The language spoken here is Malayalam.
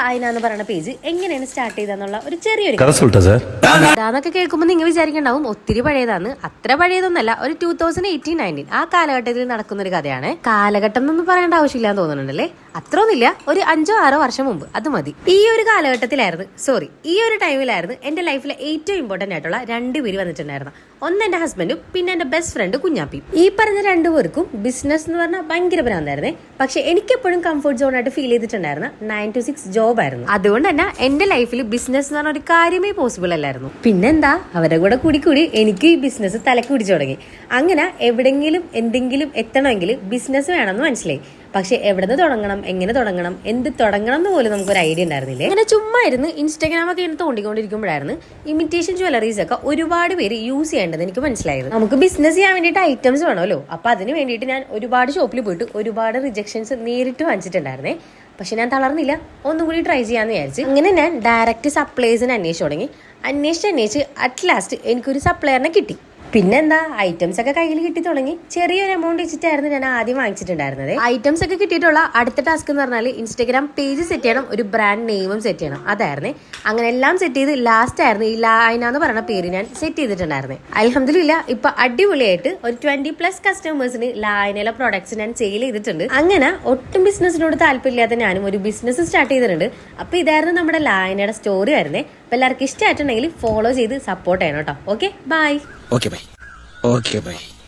ലായന എന്ന് പറയുന്ന പേജ് എങ്ങനെയാണ് സ്റ്റാർട്ട് ചെയ്തെന്നുള്ള ഒരു ചെറിയൊരു അതാന്നൊക്കെ കേൾക്കുമ്പോൾ നിങ്ങൾ വിചാരിക്കണ്ടാവും ഒത്തിരി പഴയതാണ്. അത്ര പഴയതൊന്നല്ല, ഒരു 2018-19 ആ കാലഘട്ടത്തിൽ നടക്കുന്ന ഒരു കഥയാണ്. കാലഘട്ടം എന്നൊന്നും പറയേണ്ട ആവശ്യമില്ലാന്ന് തോന്നുന്നുണ്ടല്ലേ. അത്ര ഒന്നുമില്ല, ഒരു 5-6 വർഷം മുമ്പ്, അത് മതി. ഈ ഒരു കാലഘട്ടത്തിലായിരുന്നു, ഈ ഒരു ടൈമിലായിരുന്നു എന്റെ ലൈഫിലെ ഏറ്റവും ഇമ്പോർട്ടന്റ് ആയിട്ടുള്ള 2 പേര് വന്നിട്ടുണ്ടായിരുന്നു. ഒന്ന് എന്റെ ഹസ്ബൻഡും പിന്നെ എന്റെ ബെസ്റ്റ് ഫ്രണ്ട് കുഞ്ഞാപ്പിയും. ഈ പറഞ്ഞ 2 പേർക്കും ബിസിനസ് എന്ന് പറഞ്ഞാൽ ഭയങ്കര ഭ്രാന്തായിരുന്നേ. പക്ഷെ എനിക്കെപ്പോഴും കംഫർട്ട് സോൺ ആയിട്ട് ഫീൽ ചെയ്തിട്ടുണ്ടായിരുന്ന 9 to 6 ജോബ് ആയിരുന്നു. അതുകൊണ്ട് തന്നെ എന്റെ ലൈഫിൽ ബിസിനസ് എന്ന് പറഞ്ഞ ഒരു കാര്യമേ പോസിബിൾ അല്ലായിരുന്നു. പിന്നെന്താ, അവരുടെ കൂടെ കൂടി എനിക്ക് ഈ ബിസിനസ് തലക്ക് പിടിച്ചു തുടങ്ങി. അങ്ങനെ എവിടെങ്കിലും എന്തെങ്കിലും എത്തണമെങ്കിൽ ബിസിനസ് വേണമെന്ന് മനസ്സിലായി. പക്ഷെ എവിടെ നിന്ന് തുടങ്ങണം, എങ്ങനെ തുടങ്ങണം, എന്ത് തുടങ്ങണം എന്ന് പോലും നമുക്കൊരു ഐഡിയ ഉണ്ടായിരുന്നില്ലേ. അങ്ങനെ ചുമ്മാ ഇരുന്ന് ഇൻസ്റ്റാഗ്രാമൊക്കെ ഇങ്ങനെ തോണ്ടിക്കൊണ്ടിരിക്കുമ്പോഴായിരുന്നു ഇമിറ്റേഷൻ ജ്വല്ലറീസ് ഒക്കെ ഒരുപാട് പേര് യൂസ് ചെയ്യേണ്ടത് എനിക്ക് മനസ്സിലായത്. നമുക്ക് ബിസിനസ് ചെയ്യാൻ വേണ്ടിയിട്ട് ഐറ്റംസ് വേണമല്ലോ. അപ്പൊ അതിന് വേണ്ടിയിട്ട് ഞാൻ ഒരുപാട് ഷോപ്പിൽ പോയിട്ട് ഒരുപാട് റിജക്ഷൻസ് നേരിട്ട് വാങ്ങിച്ചിട്ടുണ്ടായിരുന്നേ. പക്ഷെ ഞാൻ തളർന്നില്ല, ഒന്നും കൂടി ട്രൈ ചെയ്യാന്ന് വിചാരിച്ചു. അങ്ങനെ ഞാൻ ഡയറക്റ്റ് സപ്ലൈസിന് അന്വേഷിച്ചു തുടങ്ങി. അന്വേഷിച്ച് അറ്റ് ലാസ്റ്റ് എനിക്കൊരു സപ്ലയറിനെ കിട്ടി. പിന്നെന്താ, ഐറ്റംസ് ഒക്കെ കയ്യിൽ കിട്ടി തുടങ്ങി. ചെറിയൊരു എമൗണ്ട് വെച്ചിട്ടായിരുന്നു ഞാൻ ആദ്യം വാങ്ങിച്ചിട്ടുണ്ടായിരുന്നത്. ഐറ്റംസ് ഒക്കെ കിട്ടിയിട്ടുള്ള അടുത്ത ടാസ്ക് എന്ന് പറഞ്ഞാൽ ഇൻസ്റ്റാഗ്രാം പേജ് സെറ്റ് ചെയ്യണം, ഒരു ബ്രാൻഡ് നെയിമും സെറ്റ് ചെയ്യണം. അതായിരുന്നേ. അങ്ങനെ എല്ലാം സെറ്റ് ചെയ്ത് ലാസ്റ്റ് ആയിരുന്നു ഈ ലായന എന്ന് പറയുന്ന പേര് ഞാൻ സെറ്റ് ചെയ്തിട്ടുണ്ടായിരുന്നേ. അൽഹംദുലില്ലാ ഇപ്പൊ അടിപൊളിയായിട്ട് ഒരു 20+ കസ്റ്റമേഴ്സിന് ലായനയിലെ പ്രോഡക്ട്സ് ഞാൻ സെയിൽ ചെയ്തിട്ടുണ്ട്. അങ്ങനെ ഒട്ടും ബിസിനസിനോട് താല്പര്യമില്ലാത്ത ഞാനും ഒരു ബിസിനസ് സ്റ്റാർട്ട് ചെയ്തിട്ടുണ്ട്. അപ്പൊ ഇതായിരുന്നു നമ്മുടെ ലായനയുടെ സ്റ്റോറി ആയിരുന്നേ. അപ്പൊ എല്ലാവർക്കും ഇഷ്ടമായിട്ടുണ്ടെങ്കിൽ ഫോളോ ചെയ്ത് സപ്പോർട്ട് ചെയ്യണം കേട്ടോ. Okay bye. Okay, bye.